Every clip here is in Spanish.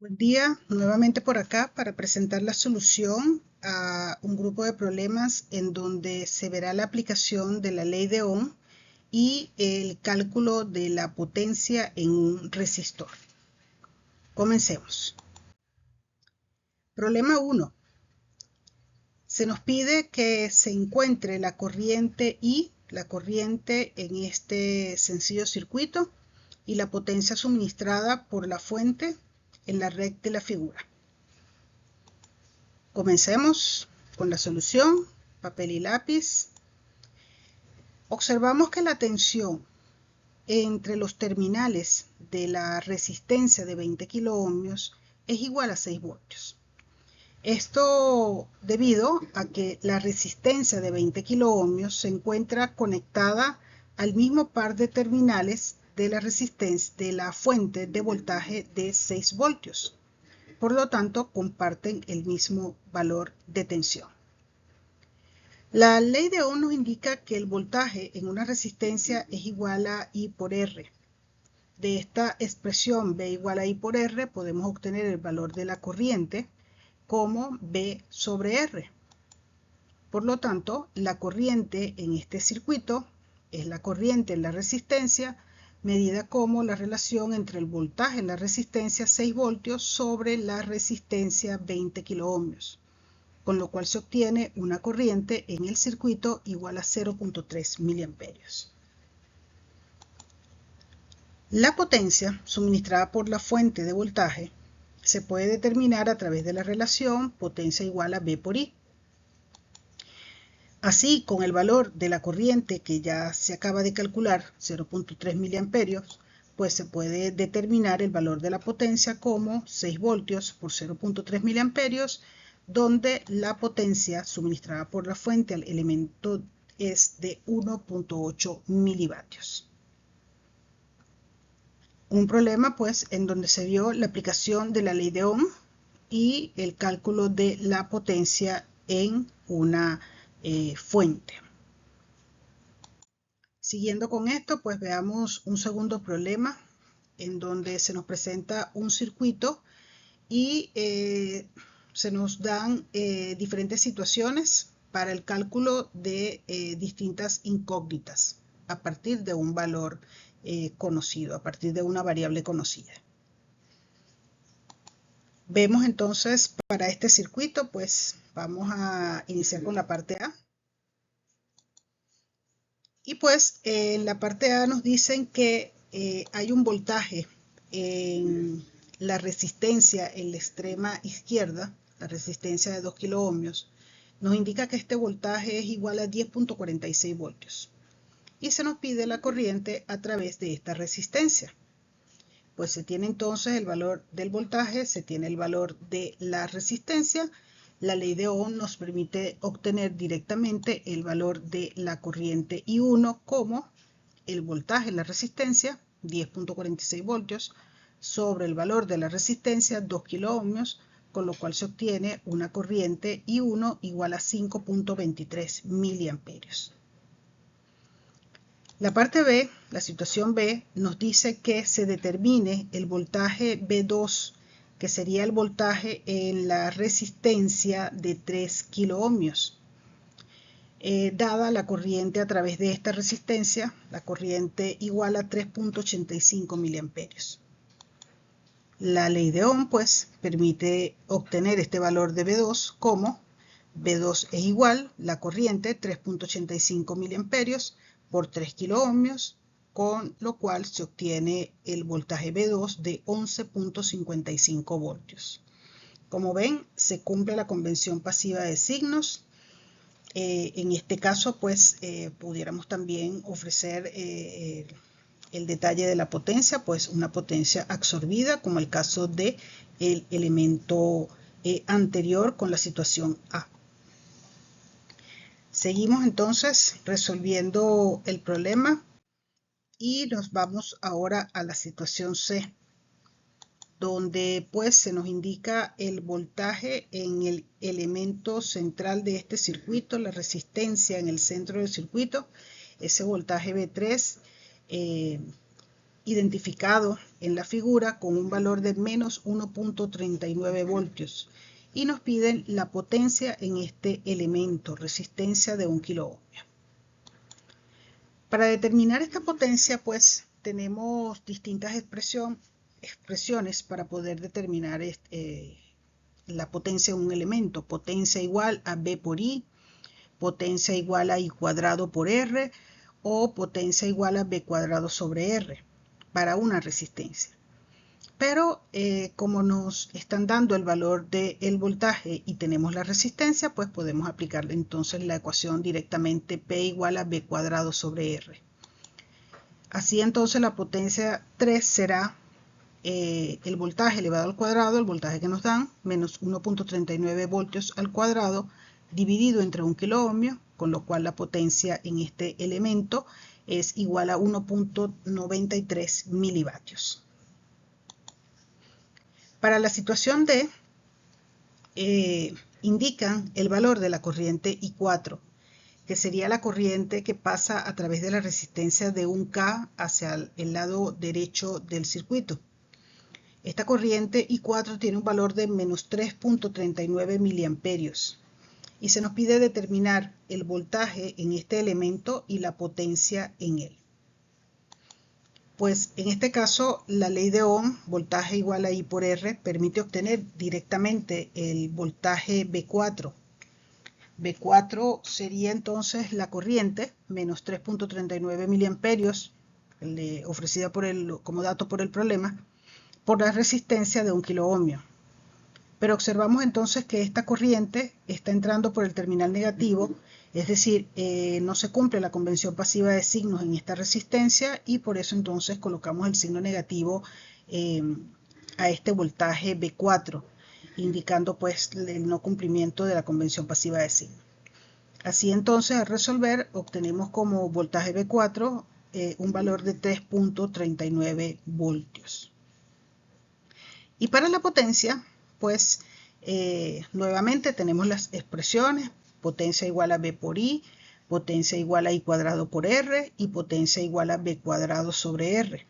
Buen día, nuevamente por acá para presentar la solución a un grupo de problemas en donde se verá la aplicación de la ley de Ohm y el cálculo de la potencia en un resistor. Comencemos. Problema 1. Se nos pide que se encuentre la corriente I, la corriente en este sencillo circuito, y la potencia suministrada por la fuente en la red de la figura. Comencemos con la solución, papel y lápiz. Observamos que la tensión entre los terminales de la resistencia de 20 kiloohmios es igual a 6 voltios. Esto debido a que la resistencia de 20 kiloohmios se encuentra conectada al mismo par de terminales de la resistencia de la fuente de voltaje de 6 voltios. Por lo tanto, comparten el mismo valor de tensión. La ley de Ohm nos indica que el voltaje en una resistencia es igual a I por R. De esta expresión B igual a I por R podemos obtener el valor de la corriente como B sobre R. Por lo tanto, la corriente en este circuito es la corriente en la resistencia medida como la relación entre el voltaje en la resistencia 6 voltios sobre la resistencia 20 kiloohmios, con lo cual se obtiene una corriente en el circuito igual a 0.3 miliamperios. La potencia suministrada por la fuente de voltaje se puede determinar a través de la relación potencia igual a B por I. Así, con el valor de la corriente que ya se acaba de calcular, 0.3 miliamperios, pues se puede determinar el valor de la potencia como 6 voltios por 0.3 miliamperios, donde la potencia suministrada por la fuente al elemento es de 1.8 milivatios. Un problema pues en donde se vio la aplicación de la ley de Ohm y el cálculo de la potencia en una fuente. Siguiendo con esto, pues veamos un segundo problema en donde se nos presenta un circuito y se nos dan diferentes situaciones para el cálculo de distintas incógnitas a partir de un valor conocido, a partir de una variable conocida. Vemos entonces para este circuito, pues vamos a iniciar con la parte A. Y pues en la parte A nos dicen que hay un voltaje en la resistencia en la extrema izquierda, la resistencia de 2 kiloohmios, nos indica que este voltaje es igual a 10.46 voltios. Y se nos pide la corriente a través de esta resistencia. Pues se tiene entonces el valor del voltaje, se tiene el valor de la resistencia. La ley de Ohm nos permite obtener directamente el valor de la corriente I1 como el voltaje en la resistencia, 10.46 voltios, sobre el valor de la resistencia, 2 kiloohmios, con lo cual se obtiene una corriente I1 igual a 5.23 miliamperios. La parte B, la situación B, nos dice que se determine el voltaje B2, que sería el voltaje en la resistencia de 3 kiloohmios. Dada la corriente a través de esta resistencia, la corriente igual a 3.85 miliamperios. La ley de Ohm, pues, permite obtener este valor de B2 como B2 es igual, la corriente 3.85 miliamperios por 3 kiloohmios, con lo cual se obtiene el voltaje B2 de 11.55 voltios. Como ven, se cumple la convención pasiva de signos. En este caso, pues, pudiéramos también ofrecer el detalle de la potencia, pues una potencia absorbida, como el caso del elemento anterior con la situación A. Seguimos entonces resolviendo el problema y nos vamos ahora a la situación C, donde pues se nos indica el voltaje en el elemento central de este circuito, la resistencia en el centro del circuito, ese voltaje B3 identificado en la figura con un valor de menos 1.39 voltios y nos piden la potencia en este elemento, resistencia de 1 kilo ohmio. Para determinar esta potencia, pues tenemos distintas expresiones para poder determinar la potencia de un elemento. Potencia igual a B por I, potencia igual a I cuadrado por R o potencia igual a B cuadrado sobre R para una resistencia. Pero como nos están dando el valor del voltaje y tenemos la resistencia, pues podemos aplicarle entonces la ecuación directamente P igual a B cuadrado sobre R. Así entonces la potencia 3 será el voltaje elevado al cuadrado, el voltaje que nos dan, menos 1.39 voltios al cuadrado, dividido entre 1 kilo ohmio, con lo cual la potencia en este elemento es igual a 1.93 milivatios. Para la situación D, indican el valor de la corriente I4, que sería la corriente que pasa a través de la resistencia de 1K hacia el lado derecho del circuito. Esta corriente I4 tiene un valor de menos 3.39 miliamperios y se nos pide determinar el voltaje en este elemento y la potencia en él. Pues en este caso la ley de Ohm, voltaje igual a I por R, permite obtener directamente el voltaje V4. V4 sería entonces la corriente, menos 3.39 miliamperios, ofrecida como dato por el problema, por la resistencia de 1 kilo ohmio. Pero observamos entonces que esta corriente está entrando por el terminal negativo, es decir, no se cumple la convención pasiva de signos en esta resistencia y por eso entonces colocamos el signo negativo a este voltaje V4, indicando pues el no cumplimiento de la convención pasiva de signos. Así entonces al resolver obtenemos como voltaje V4 un valor de 3.39 voltios. Y para la potencia, pues nuevamente tenemos las expresiones, potencia igual a B por I, potencia igual a I cuadrado por R y potencia igual a B cuadrado sobre R.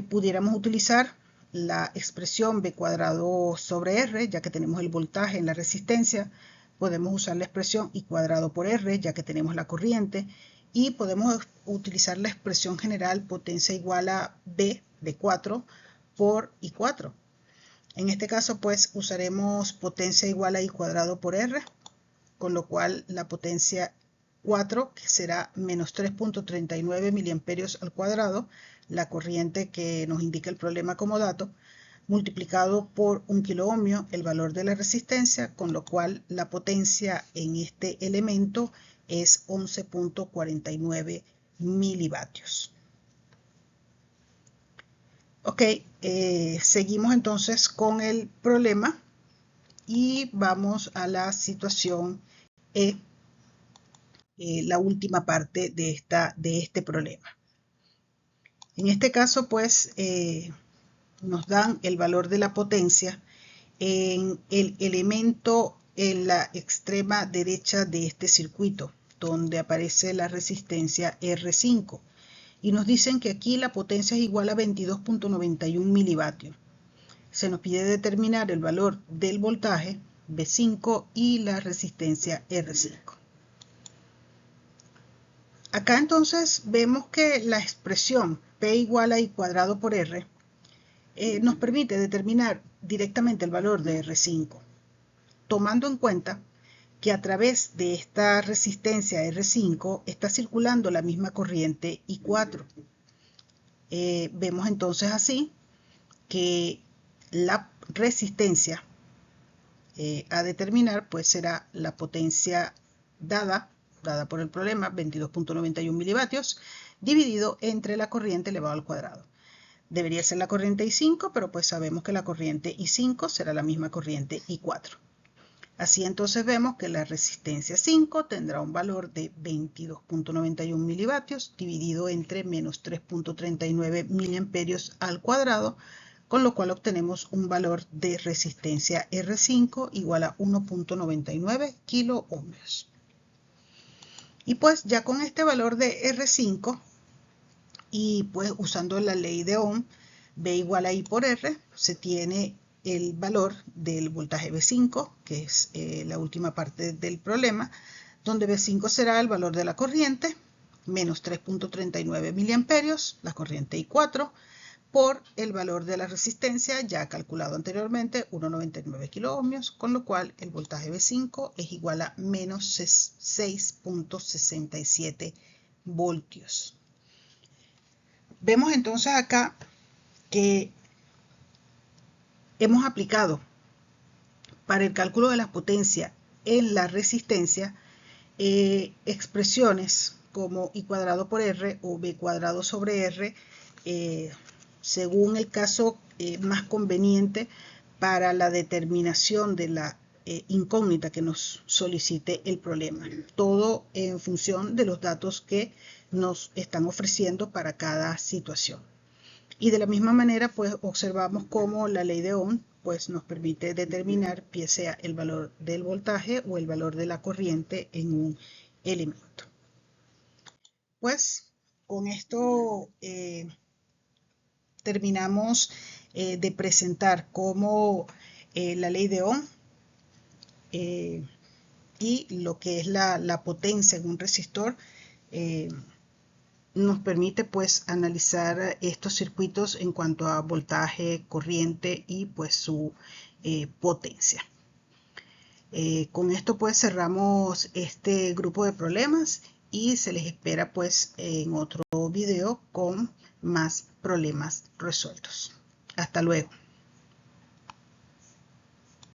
Pudiéramos utilizar la expresión B cuadrado sobre R, ya que tenemos el voltaje en la resistencia. Podemos usar la expresión I cuadrado por R, ya que tenemos la corriente. Y podemos utilizar la expresión general potencia igual a B de 4 por I4. En este caso, pues, usaremos potencia igual a I cuadrado por R, con lo cual la potencia 4, que será menos 3.39 miliamperios al cuadrado, la corriente que nos indica el problema como dato, multiplicado por 1 kilo ohmio, el valor de la resistencia, con lo cual la potencia en este elemento es 11.49 milivatios. Ok, seguimos entonces con el problema y vamos a la situación E, la última parte de este problema. En este caso, pues, nos dan el valor de la potencia en el elemento en la extrema derecha de este circuito, donde aparece la resistencia R5. Y nos dicen que aquí la potencia es igual a 22.91 milivatios. Se nos pide determinar el valor del voltaje V5 y la resistencia R5. Acá entonces vemos que la expresión P igual a I cuadrado por R nos permite determinar directamente el valor de R5, tomando en cuenta que a través de esta resistencia R5 está circulando la misma corriente I4. Vemos entonces así que la resistencia a determinar pues será la potencia dada por el problema, 22.91 milivatios, dividido entre la corriente elevado al cuadrado. Debería ser la corriente I5, pero pues sabemos que la corriente I5 será la misma corriente I4. Así entonces vemos que la resistencia 5 tendrá un valor de 22.91 milivatios dividido entre menos 3.39 miliamperios al cuadrado, con lo cual obtenemos un valor de resistencia R5 igual a 1.99 kilo ohmios. Y pues ya con este valor de R5 Y pues usando la ley de Ohm, V igual a I por R, se tiene el valor del voltaje V5, que es la última parte del problema, donde V5 será el valor de la corriente, menos 3.39 miliamperios, la corriente I4, por el valor de la resistencia ya calculado anteriormente, 1,99 kiloohmios, con lo cual el voltaje V5 es igual a menos 6.67 voltios. Vemos entonces acá que hemos aplicado para el cálculo de la potencia en la resistencia expresiones como I cuadrado por R o V cuadrado sobre R, según el caso más conveniente para la determinación de la incógnita que nos solicite el problema. Todo en función de los datos que nos están ofreciendo para cada situación. Y de la misma manera, pues observamos cómo la ley de Ohm pues, nos permite determinar, bien sea el valor del voltaje o el valor de la corriente en un elemento. Pues con esto terminamos de presentar cómo la ley de Ohm y lo que es la potencia en un resistor nos permite pues analizar estos circuitos en cuanto a voltaje, corriente y pues su potencia. Con esto pues cerramos este grupo de problemas y se les espera pues en otro video con más problemas resueltos. Hasta luego.